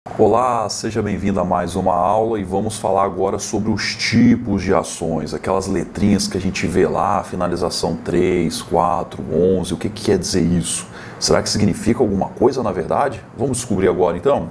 Olá, seja bem-vindo a mais uma aula e vamos falar agora sobre os tipos de ações, aquelas letrinhas que a gente vê lá, finalização 3, 4, 11, o que quer dizer isso? Será que significa alguma coisa na verdade? Vamos descobrir agora então?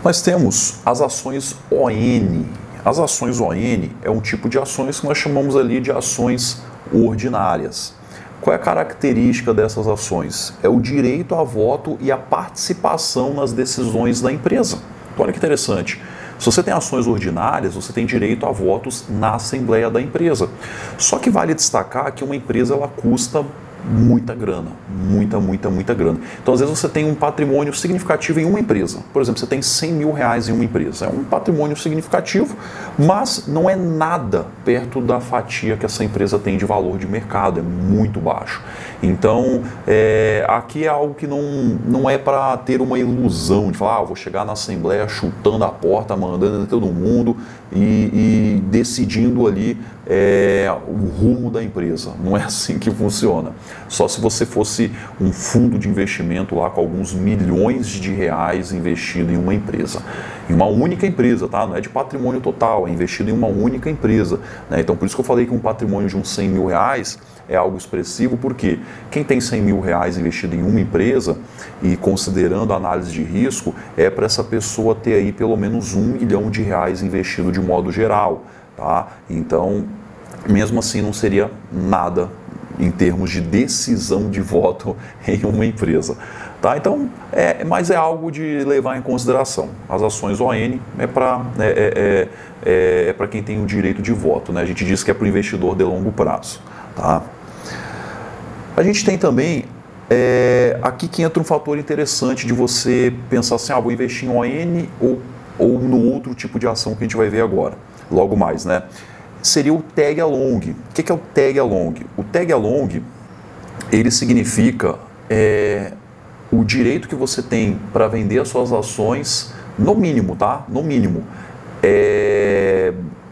Nós temos as ações ON. As ações ON é um tipo de ações que nós chamamos ali de ações ordinárias. Qual é a característica dessas ações? É o direito a voto e a participação nas decisões da empresa. Então, olha que interessante. Se você tem ações ordinárias, você tem direito a votos na assembleia da empresa. Só que vale destacar que uma empresa ela custa muita grana, muita grana. Então, às vezes você tem um patrimônio significativo em uma empresa. Por exemplo, você tem 100 mil reais em uma empresa. É um patrimônio significativo, mas não é nada perto da fatia que essa empresa tem de valor de mercado. É muito baixo. Então, aqui é algo que não é para ter uma ilusão de falar, vou chegar na assembleia chutando a porta, mandando todo mundo e decidindo ali o rumo da empresa. Não é assim que funciona. Só se você fosse um fundo de investimento lá com alguns milhões de reais investido em uma empresa. Em uma única empresa, tá? Não é de patrimônio total, é investido em uma única empresa, né? Então, por isso que eu falei que um patrimônio de uns 100 mil reais é algo expressivo, porque quem tem 100 mil reais investido em uma empresa e considerando a análise de risco, é para essa pessoa ter aí pelo menos 1 milhão de reais investido de modo geral, tá? Então, mesmo assim não seria nada em termos de decisão de voto em uma empresa. Tá? Então, mas é algo de levar em consideração. As ações ON é para quem tem o direito de voto, né? A gente diz que é para o investidor de longo prazo. Tá? A gente tem também, aqui que entra um fator interessante de você pensar assim, vou investir em ON ou no outro tipo de ação que a gente vai ver agora, logo mais, né? Seria o tag along. O que é o tag along? O tag along, ele significa o direito que você tem para vender as suas ações, no mínimo, tá? No mínimo,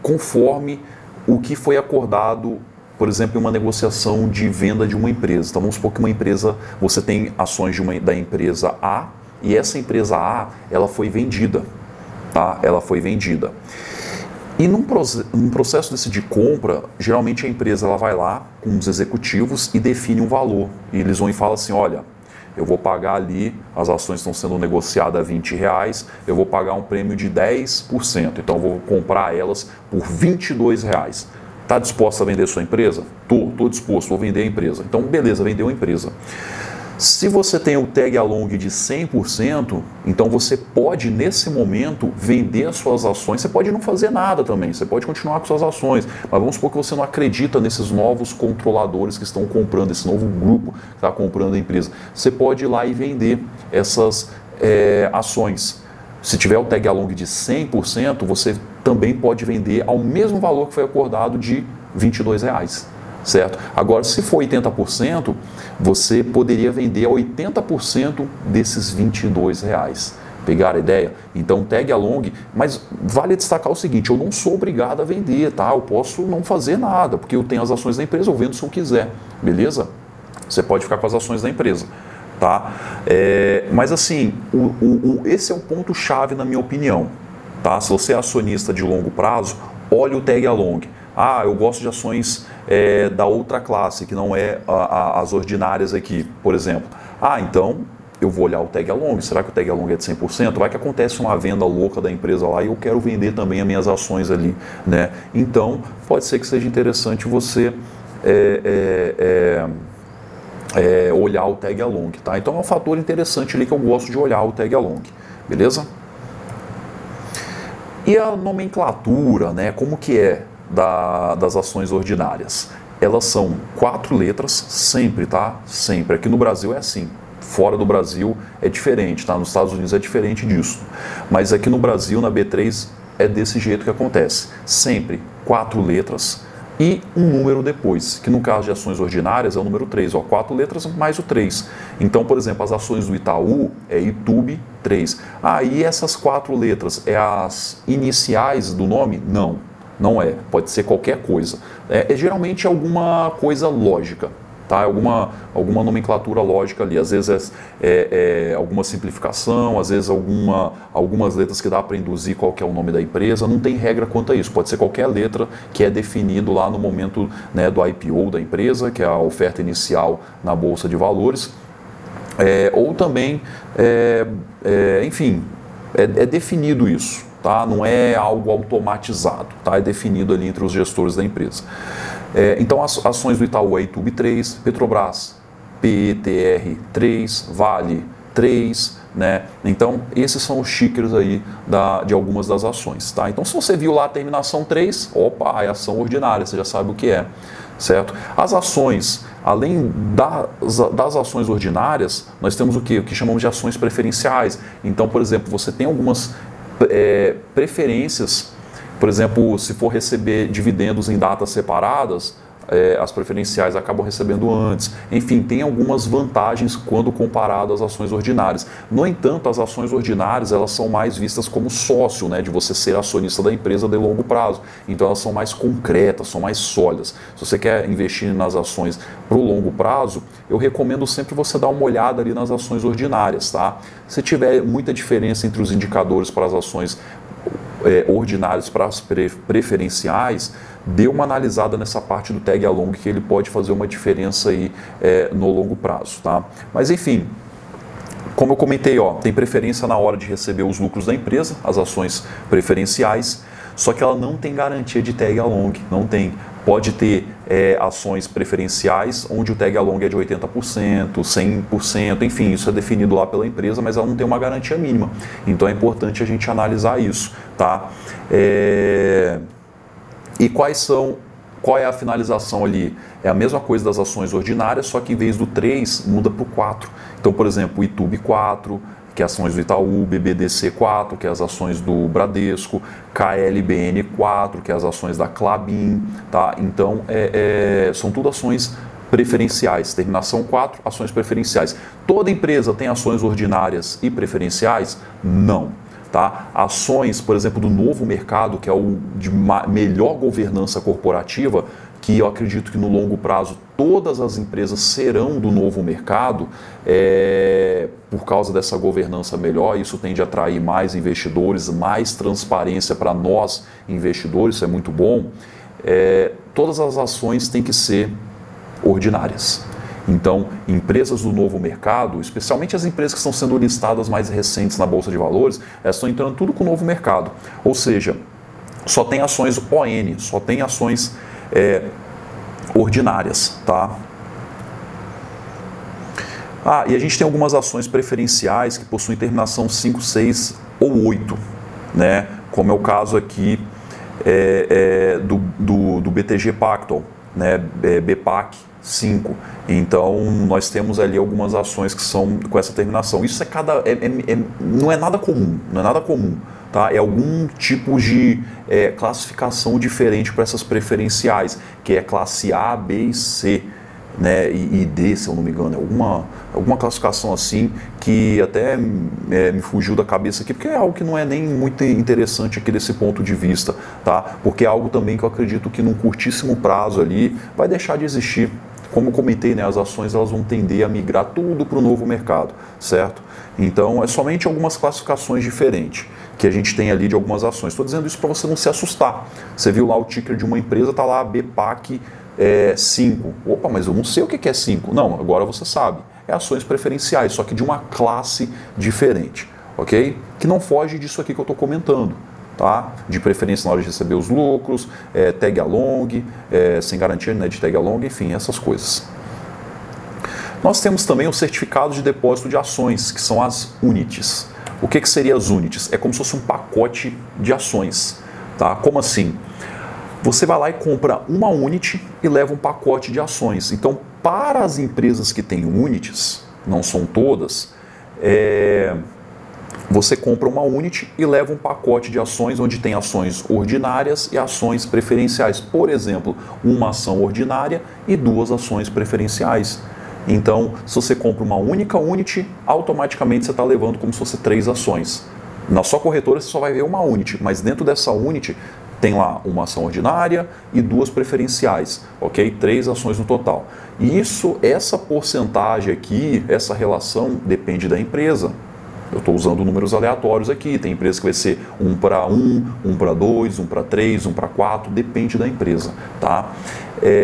conforme o que foi acordado, por exemplo, em uma negociação de venda de uma empresa. Então, vamos supor que uma empresa, você tem ações da empresa A e essa empresa A, ela foi vendida, tá? Ela foi vendida. E num processo desse de compra, geralmente a empresa ela vai lá com os executivos e define um valor. E eles vão e falam assim, olha, eu vou pagar ali, as ações estão sendo negociadas a 20 reais, eu vou pagar um prêmio de 10%, então eu vou comprar elas por 22 reais. Está disposto a vender sua empresa? Estou disposto, vou vender a empresa. Então, beleza, vendeu a empresa. Se você tem o tag along de 100%, então você pode, nesse momento, vender as suas ações. Você pode não fazer nada também, você pode continuar com suas ações, mas vamos supor que você não acredita nesses novos controladores que estão comprando, esse novo grupo que está comprando a empresa. Você pode ir lá e vender essas ações. Se tiver o tag along de 100%, você também pode vender ao mesmo valor que foi acordado de 22 reais. Certo? Agora, se for 80%, você poderia vender a 80% desses 22 reais. Pegar a ideia? Então, tag along, mas vale destacar o seguinte, eu não sou obrigado a vender, tá? Eu posso não fazer nada, porque eu tenho as ações da empresa, eu vendo se eu quiser, beleza? Você pode ficar com as ações da empresa, tá? Mas assim, esse é o ponto-chave na minha opinião, tá? Se você é acionista de longo prazo, olhe o tag along. Eu gosto de ações da outra classe, que não é as ordinárias aqui, por exemplo. Então eu vou olhar o tag along. Será que o tag along é de 100%? Vai que acontece uma venda louca da empresa lá e eu quero vender também as minhas ações ali, né? Então pode ser que seja interessante você olhar o tag along, tá? Então é um fator interessante ali que eu gosto de olhar o tag along, beleza? E a nomenclatura, né? Como que é das ações ordinárias? Elas são 4 letras, sempre, tá? Sempre. Aqui no Brasil é assim. Fora do Brasil é diferente, tá? Nos Estados Unidos é diferente disso. Mas aqui no Brasil, na B3, é desse jeito que acontece. Sempre 4 letras e um número depois, que no caso de ações ordinárias é o número 3, 4 letras mais o 3. Então, por exemplo, as ações do Itaú é ITUB 3. E essas 4 letras é as iniciais do nome? Não é. Pode ser qualquer coisa. É geralmente alguma coisa lógica, tá? Alguma nomenclatura lógica ali. Às vezes é alguma simplificação, às vezes algumas letras que dá para induzir qual que é o nome da empresa. Não tem regra quanto a isso. Pode ser qualquer letra que é definido lá no momento, né, do IPO da empresa, que é a oferta inicial na Bolsa de Valores. Ou também, enfim, é definido isso. Tá? Não é algo automatizado, tá? É definido ali entre os gestores da empresa. Então, as ações do Itaú é ITUB 3, Petrobras, PETR 3, Vale 3, né? Então, esses são os tickers aí de algumas das ações. Tá? Então, se você viu lá a terminação 3, opa, é ação ordinária, você já sabe o que é. Certo? As ações, além das ações ordinárias, nós temos o que chamamos de ações preferenciais. Então, por exemplo, você tem algumas preferências, por exemplo, se for receber dividendos em datas separadas, as preferenciais acabam recebendo antes. Enfim, tem algumas vantagens quando comparado às ações ordinárias. No entanto, as ações ordinárias elas são mais vistas como sócio, né, de você ser acionista da empresa de longo prazo. Então elas são mais concretas, são mais sólidas. Se você quer investir nas ações para o longo prazo, eu recomendo sempre você dar uma olhada ali nas ações ordinárias, tá? Se tiver muita diferença entre os indicadores para as ações ordinários para as preferenciais, dê uma analisada nessa parte do tag along que ele pode fazer uma diferença aí no longo prazo, tá? Mas enfim, como eu comentei, tem preferência na hora de receber os lucros da empresa, as ações preferenciais, só que ela não tem garantia de tag along, não tem. Pode ter ações preferenciais onde o tag along é de 80%, 100%, enfim, isso é definido lá pela empresa, mas ela não tem uma garantia mínima. Então é importante a gente analisar isso, tá? E qual é a finalização ali? É a mesma coisa das ações ordinárias, só que em vez do 3, muda para o 4. Então, por exemplo, o ITUB 4, que é ações do Itaú, BBDC 4, que é as ações do Bradesco, KLBN 4, que é as ações da Klabin, tá? Então, são tudo ações preferenciais. Terminação 4, ações preferenciais. Toda empresa tem ações ordinárias e preferenciais? Não. Tá? Ações, por exemplo, do Novo Mercado, que é o de melhor governança corporativa, que eu acredito que no longo prazo todas as empresas serão do Novo Mercado, por causa dessa governança melhor. Isso tende a atrair mais investidores, mais transparência para nós investidores, isso é muito bom. Todas as ações têm que ser ordinárias. Então, empresas do Novo Mercado, especialmente as empresas que estão sendo listadas mais recentes na Bolsa de Valores, elas estão entrando tudo com o Novo Mercado. Ou seja, só tem ações ON, só tem ações ordinárias, tá? E a gente tem algumas ações preferenciais que possuem terminação 5, 6 ou 8, né? Como é o caso aqui do BTG Pactual, né? BPAC 5. Então, nós temos ali algumas ações que são com essa terminação. Isso não é nada comum, não é nada comum. Tá? É algum tipo de classificação diferente para essas preferenciais, que é classe A, B e C, né? E D, se eu não me engano. Alguma classificação assim que até me fugiu da cabeça aqui, porque é algo que não é nem muito interessante aqui desse ponto de vista, tá? Porque é algo também que eu acredito que num curtíssimo prazo ali vai deixar de existir. Como eu comentei, né, as ações elas vão tender a migrar tudo para o novo mercado, certo? Então, é somente algumas classificações diferentes que a gente tem ali de algumas ações. Estou dizendo isso para você não se assustar. Você viu lá o ticker de uma empresa, está lá BPAC 5. Opa, mas eu não sei o que é 5. Não, agora você sabe. É ações preferenciais, só que de uma classe diferente, ok? Que não foge disso aqui que eu estou comentando. Tá? De preferência na hora de receber os lucros, tag along, sem garantia, né, de tag along, enfim, essas coisas. Nós temos também o certificado de depósito de ações, que são as UNITs. O que seriam as UNITs? É como se fosse um pacote de ações. Tá? Como assim? Você vai lá e compra uma UNIT e leva um pacote de ações. Então, para as empresas que têm UNITs, não são todas, você compra uma UNIT e leva um pacote de ações onde tem ações ordinárias e ações preferenciais. Por exemplo, uma ação ordinária e 2 ações preferenciais. Então, se você compra uma única UNIT, automaticamente você está levando como se fosse 3 ações. Na sua corretora você só vai ver uma UNIT, mas dentro dessa UNIT tem lá uma ação ordinária e 2 preferenciais, ok? 3 ações no total. E essa porcentagem aqui, essa relação depende da empresa. Eu estou usando números aleatórios aqui, tem empresa que vai ser 1 para 1, 1 para 2, 1 para 3, 1 para 4, depende da empresa, tá?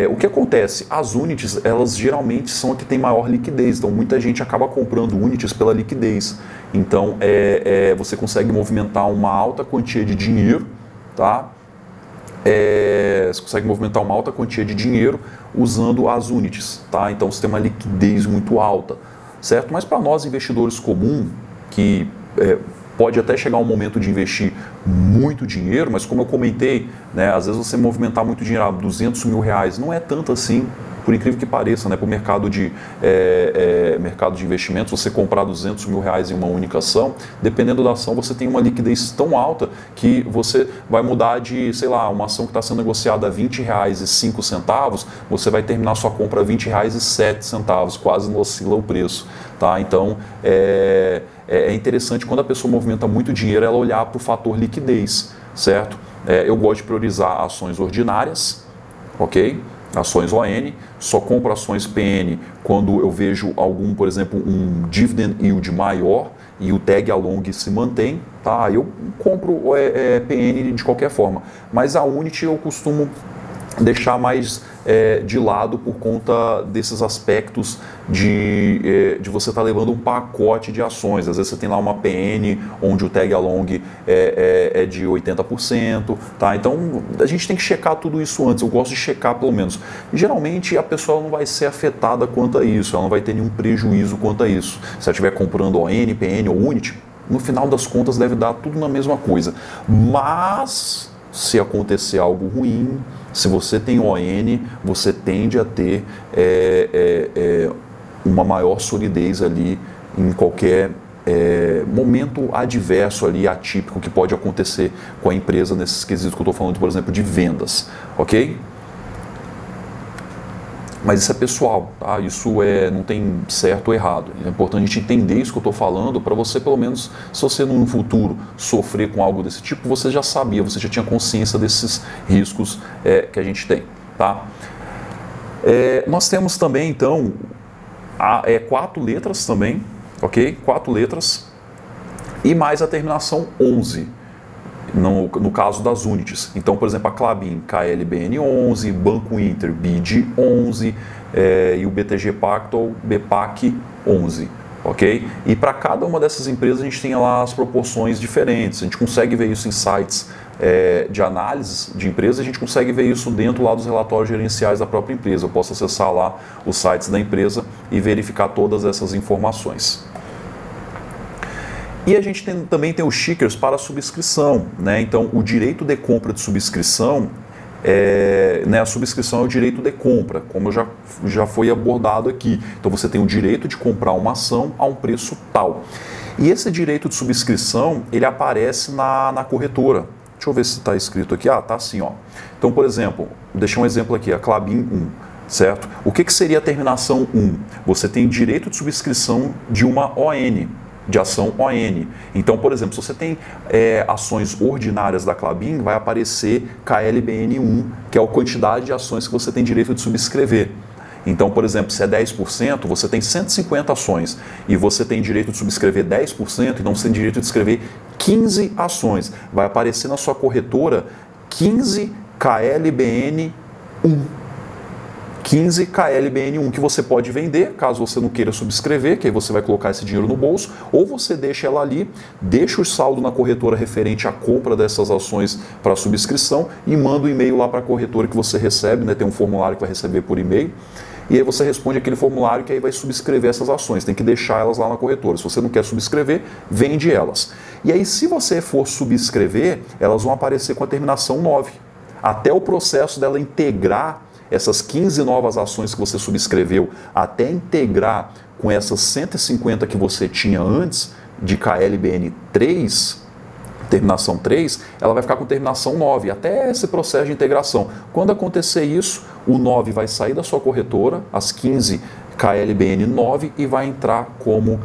O que acontece? As units, elas geralmente são a que tem maior liquidez, então muita gente acaba comprando units pela liquidez. Então, você consegue movimentar uma alta quantia de dinheiro, tá? Você consegue movimentar uma alta quantia de dinheiro usando as units, tá? Então, você tem uma liquidez muito alta, certo? Mas para nós, investidores comuns, que pode até chegar um momento de investir muito dinheiro, mas como eu comentei, né, às vezes você movimentar muito dinheiro, R$200 mil, não é tanto assim, por incrível que pareça, né, para o mercado de investimentos, você comprar R$200 mil em uma única ação, dependendo da ação, você tem uma liquidez tão alta que você vai mudar de, sei lá, uma ação que está sendo negociada a R$20,05, você vai terminar sua compra a R$20,07, quase não oscila o preço, tá? Então, é interessante quando a pessoa movimenta muito dinheiro, ela olhar para o fator liquidez, certo? Eu gosto de priorizar ações ordinárias, ok? Ações ON, só compro ações PN quando eu vejo algum, por exemplo, um dividend yield maior e o tag along se mantém, tá? Eu compro PN de qualquer forma, mas a Unity eu costumo deixar mais de lado por conta desses aspectos de você estar levando um pacote de ações. Às vezes você tem lá uma PN onde o tag along é de 80%, tá? Então a gente tem que checar tudo isso antes. Eu gosto de checar pelo menos. Geralmente a pessoa não vai ser afetada quanto a isso, ela não vai ter nenhum prejuízo quanto a isso. Se ela estiver comprando ON, PN ou Unity, no final das contas deve dar tudo na mesma coisa. Mas se acontecer algo ruim, se você tem ON, você tende a ter uma maior solidez ali em qualquer momento adverso ali, atípico, que pode acontecer com a empresa nesses quesitos que eu estou falando, por exemplo, de vendas, ok? Mas isso é pessoal, tá? Isso não tem certo ou errado. É importante a gente entender isso que eu estou falando para você, pelo menos, se você no futuro sofrer com algo desse tipo, você já sabia, você já tinha consciência desses riscos que a gente tem, tá? Nós temos também, então, 4 letras também, ok? 4 letras e mais a terminação 11. No caso das units. Então, por exemplo, a Klabin, KLBN 11, Banco Inter, BID 11 e o BTG Pactual, BPAC 11. Ok? E para cada uma dessas empresas a gente tem lá as proporções diferentes. A gente consegue ver isso em sites de análise de empresas, a gente consegue ver isso dentro lá dos relatórios gerenciais da própria empresa. Eu posso acessar lá os sites da empresa e verificar todas essas informações. E a gente também tem os tickers para subscrição, né? Então, o direito de compra de subscrição, a subscrição é o direito de compra, como já foi abordado aqui. Então, você tem o direito de comprar uma ação a um preço tal. E esse direito de subscrição, ele aparece na corretora. Deixa eu ver se está escrito aqui. Tá assim, ó. Então, por exemplo, deixa um exemplo aqui, a Klabin 1. Certo? O que seria a terminação 1? Você tem direito de subscrição de uma ON, de ação ON. Então, por exemplo, se você tem ações ordinárias da Klabin, vai aparecer KLBN1, que é a quantidade de ações que você tem direito de subscrever. Então, por exemplo, se é 10%, você tem 150 ações e você tem direito de subscrever 10%, então você tem direito de escrever 15 ações. Vai aparecer na sua corretora 15 KLBN1. 15 KLBN1 que você pode vender, caso você não queira subscrever, que aí você vai colocar esse dinheiro no bolso, ou você deixa ela ali, deixa o saldo na corretora referente à compra dessas ações para subscrição e manda um e-mail lá para a corretora que você recebe, né? Tem um formulário que vai receber por e-mail, e aí você responde aquele formulário que aí vai subscrever essas ações, tem que deixar elas lá na corretora. Se você não quer subscrever, vende elas. E aí, se você for subscrever, elas vão aparecer com a terminação 9. Até o processo dela integrar essas 15 novas ações que você subscreveu, até integrar com essas 150 que você tinha antes, de KLBN 3, terminação 3, ela vai ficar com terminação 9, até esse processo de integração. Quando acontecer isso, o 9 vai sair da sua corretora, as 15 KLBN 9 e vai entrar como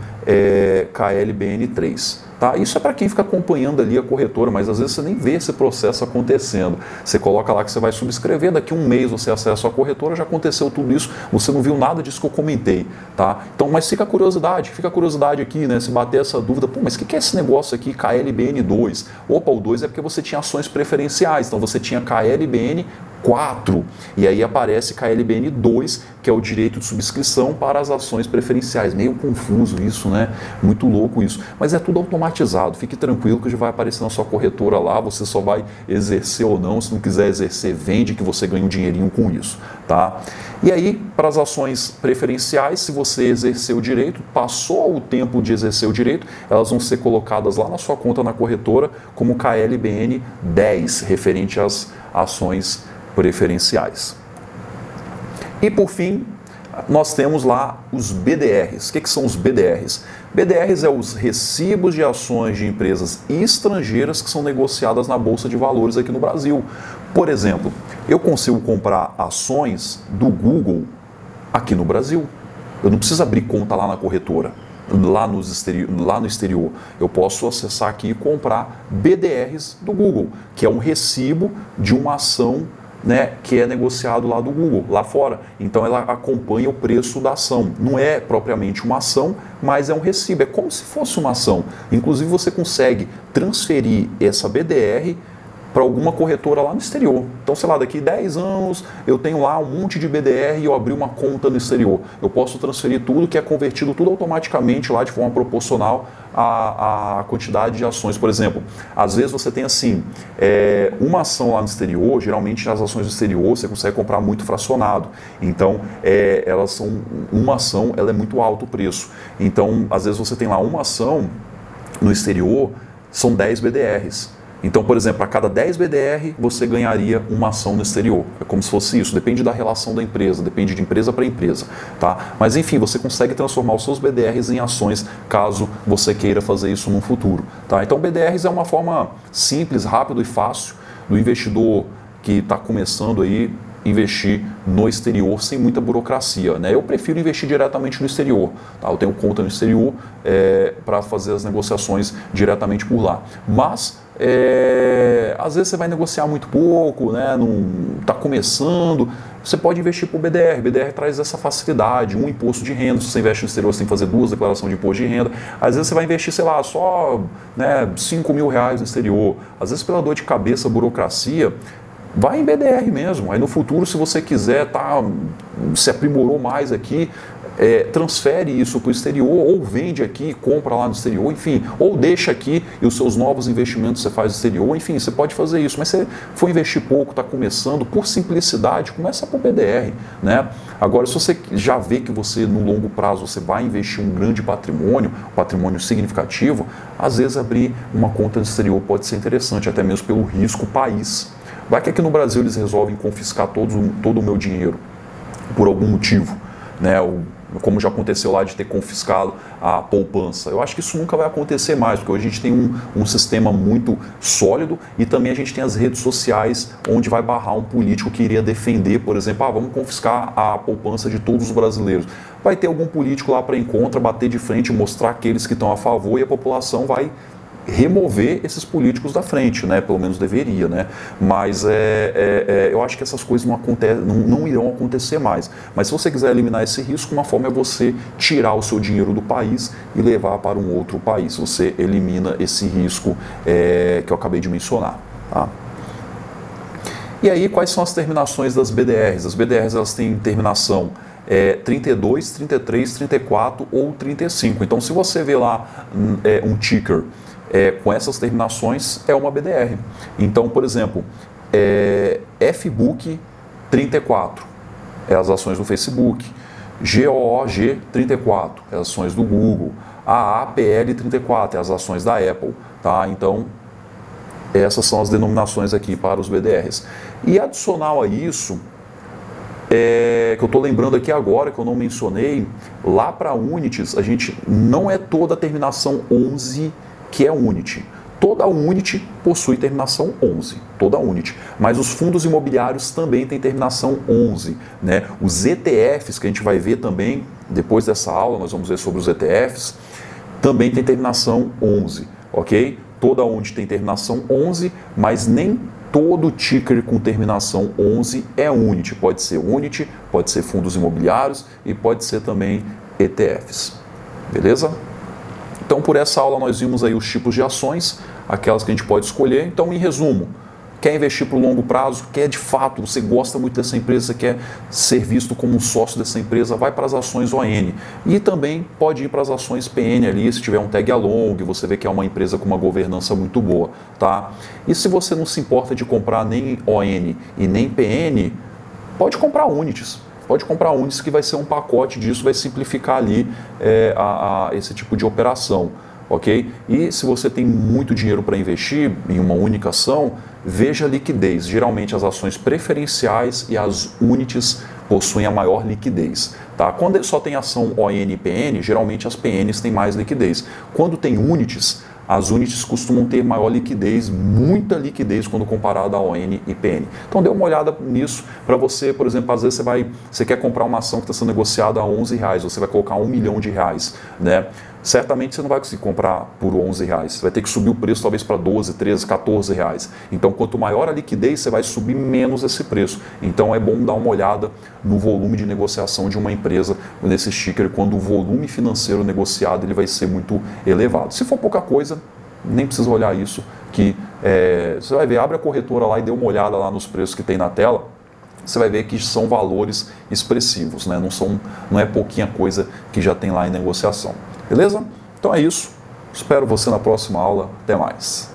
KLBN 3. Tá? Isso é para quem fica acompanhando ali a corretora, mas às vezes você nem vê esse processo acontecendo. Você coloca lá que você vai subscrever, daqui a um mês você acessa a corretora, já aconteceu tudo isso, você não viu nada disso que eu comentei. Tá? Então, mas fica a curiosidade aqui, né? Se bater essa dúvida, pô, mas o que é esse negócio aqui, KLBN 2? Opa, o 2 é porque você tinha ações preferenciais, então você tinha KLBN 4, e aí aparece KLBN 2, que é o direito de subscrição para as ações preferenciais. Meio confuso isso, né? Muito louco isso. Mas é tudo automatizado, fique tranquilo que já vai aparecer na sua corretora lá, você só vai exercer ou não, se não quiser exercer, vende que você ganha um dinheirinho com isso, tá? E aí, para as ações preferenciais, se você exercer o direito, passou o tempo de exercer o direito, elas vão ser colocadas lá na sua conta na corretora como KLBN 10, referente às ações preferenciais. E por fim, nós temos lá os BDRs. O que são os BDRs? BDRs é os recibos de ações de empresas estrangeiras que são negociadas na Bolsa de Valores aqui no Brasil. Por exemplo, eu consigo comprar ações do Google aqui no Brasil. Eu não preciso abrir conta lá na corretora, lá no exterior. Eu posso acessar aqui e comprar BDRs do Google, que é um recibo de uma ação, né, que é negociado lá do Google, lá fora. Então ela acompanha o preço da ação. Não é propriamente uma ação, mas é um recibo. É como se fosse uma ação. Inclusive você consegue transferir essa BDR para alguma corretora lá no exterior. Então, sei lá, daqui 10 anos eu tenho lá um monte de BDR e eu abri uma conta no exterior. Eu posso transferir tudo, que é convertido tudo automaticamente lá de forma proporcional à quantidade de ações. Por exemplo, às vezes você tem assim, uma ação lá no exterior, geralmente as ações do exterior você consegue comprar muito fracionado. Então, elas são, uma ação, ela é muito alto o preço. Então, às vezes você tem lá uma ação no exterior, são 10 BDRs. Então, por exemplo, a cada 10 BDR, você ganharia uma ação no exterior. É como se fosse isso, depende da relação da empresa, depende de empresa para empresa. Tá? Mas, enfim, você consegue transformar os seus BDRs em ações, caso você queira fazer isso no futuro. Tá? Então, BDRs é uma forma simples, rápida e fácil do investidor que está começando aí investir no exterior sem muita burocracia, né? Eu prefiro investir diretamente no exterior, tá? Eu tenho conta no exterior para fazer as negociações diretamente por lá. Mas às vezes você vai negociar muito pouco, né? Não está começando, você pode investir por BDR. BDR traz essa facilidade, um imposto de renda. Se você investe no exterior, você tem que fazer 2 declarações de imposto de renda. Às vezes você vai investir, sei lá, só, né, R$5.000 no exterior. Às vezes pela dor de cabeça, burocracia, vai em BDR mesmo. Aí no futuro, se você quiser, se aprimorou mais aqui, transfere isso para o exterior, ou vende aqui, compra lá no exterior, enfim, ou deixa aqui e os seus novos investimentos você faz no exterior, enfim, você pode fazer isso. Mas se você for investir pouco, está começando, por simplicidade, começa por BDR, né? Agora, se você já vê que você, no longo prazo, você vai investir um grande patrimônio significativo, às vezes abrir uma conta no exterior pode ser interessante, até mesmo pelo risco país. Vai que aqui no Brasil eles resolvem confiscar todo o meu dinheiro por algum motivo, né? Como já aconteceu lá de ter confiscado a poupança. Eu acho que isso nunca vai acontecer mais, porque hoje a gente tem um sistema muito sólido e também a gente tem as redes sociais onde vai barrar um político que iria defender, por exemplo, vamos confiscar a poupança de todos os brasileiros. Vai ter algum político lá para ir contra, bater de frente, mostrar aqueles que estão a favor e a população vai remover esses políticos da frente, né? Pelo menos deveria, né? Mas eu acho que essas coisas não irão acontecer mais. Mas se você quiser eliminar esse risco, uma forma é você tirar o seu dinheiro do país e levar para um outro país. Você elimina esse risco que eu acabei de mencionar. Tá? E aí, quais são as terminações das BDRs? As BDRs elas têm terminação 32, 33, 34 ou 35. Então, se você vê lá um ticker com essas terminações, é uma BDR. Então, por exemplo, FBook 34 é as ações do Facebook, GOOG 34 é as ações do Google, AAPL 34 é as ações da Apple. Tá? Então, essas são as denominações aqui para os BDRs. E adicional a isso, que eu estou lembrando aqui agora, que eu não mencionei, lá para a Unities, a gente não é toda a terminação 11 que é Unity. Toda unit possui terminação 11, toda unit, mas os fundos imobiliários também têm terminação 11, né? Os ETFs, que a gente vai ver também, depois dessa aula, nós vamos ver sobre os ETFs, também tem terminação 11, ok? Toda unit tem terminação 11, mas nem todo ticker com terminação 11 é unit. Pode ser unit, pode ser fundos imobiliários e pode ser também ETFs, beleza? Então, por essa aula, nós vimos aí os tipos de ações, aquelas que a gente pode escolher. Então, em resumo, quer investir para o longo prazo, quer de fato, você gosta muito dessa empresa, você quer ser visto como um sócio dessa empresa, vai para as ações ON. E também pode ir para as ações PN ali, se tiver um tag along, você vê que é uma empresa com uma governança muito boa, tá? E se você não se importa de comprar nem ON e nem PN, pode comprar units. Pode comprar units que vai ser um pacote disso, vai simplificar ali esse tipo de operação, ok? E se você tem muito dinheiro para investir em uma única ação, veja a liquidez. Geralmente as ações preferenciais e as units possuem a maior liquidez, tá? Quando só tem ação ON e PN, geralmente as PNs têm mais liquidez. Quando tem units, as units costumam ter maior liquidez, muita liquidez quando comparado a ON e PN. Então dê uma olhada nisso para você, por exemplo, às vezes você quer comprar uma ação que está sendo negociada a R$11, você vai colocar R$1 milhão, né? Certamente você não vai conseguir comprar por R$11, você vai ter que subir o preço talvez para 12, 13, 14 reais. Então quanto maior a liquidez, você vai subir menos esse preço. Então é bom dar uma olhada no volume de negociação de uma empresa nesse sticker, quando o volume financeiro negociado ele vai ser muito elevado. Se for pouca coisa, nem precisa olhar isso, que você vai ver, abre a corretora lá e dê uma olhada lá nos preços que tem na tela, você vai ver que são valores expressivos, né? Não é pouquinha coisa que já tem lá em negociação. Beleza? Então é isso. Espero você na próxima aula. Até mais.